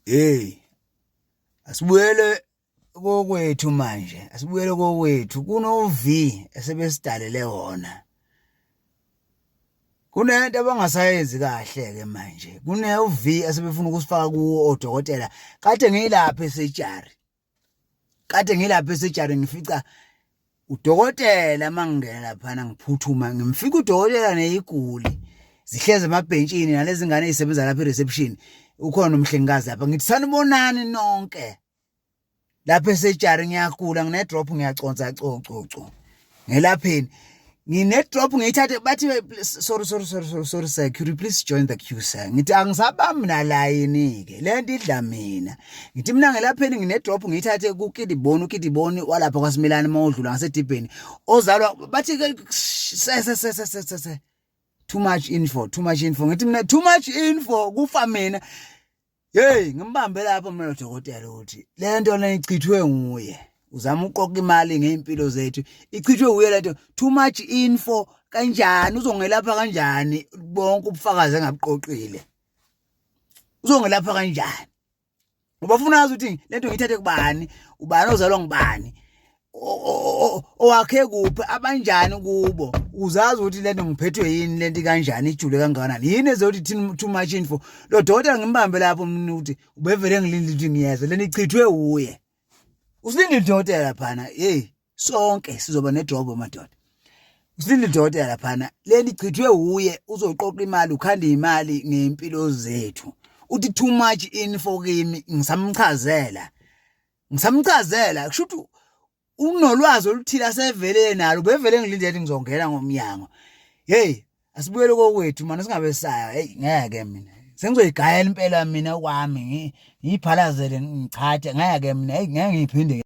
Hey, asibuyele kokwethu manje, asibuyele kokwethu kuno V esebesidalele wona. Kunento abangasayenzi kahle ke manje. Kune V asebefuna ukusifaka kuwo odokotela. Kade ngilapha esejari. Kade ngilapha esejari ngifica udokotela mangena lapha ngiphuthuma ngimfika udokotela neyiguli. Zihleze emabhentshini nalezi ngane ezisebenza lapha ereception. Ukhona umhlengikazi lapha ngithi sanibonani nonke lapha esejari ngiyagula ngine drop ngiyaconsa coco ngelapheni ngine drop ngiyithathe bathi sorry sir, could you please join the queue sir? Ngithi angisabami na line ke lento idla mina. Ngithi mina ngelapheni ngine drop ngiyithathe ukidiboni walapha kwaSimilani mawudlula ngasedibheni ozalwa bathi se too much info ngithi mina too much info kufa mina. Hey, ngimbambe lapho mina udokotela ukuthi lento lena ichithwe nguye. Uzama uqoqa imali ngeimpilo zethu. Ichithwe nguye lento. Too much info kanjani uzongelapha kanjani bonke ubufakazi engabuqoqile. Uzongelapha kanjani? Ngoba ufuna wazi ukuthi lento ngiyithathe kubani? Ubani ozalwa ngubani? Owakhe kuphi abanjani kubo? Uzazi ukuthi lento ngiphethwe yini lento kanjani ijule kangakanani? Yini ezothi too much info? Lo dokotela ngimbambe lapho mina ukuthi ubevele ngilindile ukuthi ngiyeze lento ichithwe uye. Usilindile dokotela laphana. Hey, sonke sizoba nedrobo madoda. Usilindile dokotela laphana. Lento ichithwe uye uzoqoqa imali ukhanda imali ngempilo zethu. Uthi too much info kimi ngisamchazela kusho ukuthi unolwazi oluthile asevele nalo bevele ngilindele ngizongena ngomnyango. Hey, asibuyele kokwethu manje singabe saya. Hey, ngeke mina sengizoyigayela impela mina kwami ngiphalazele ngichathe ngeke mina ngeke ngiphinde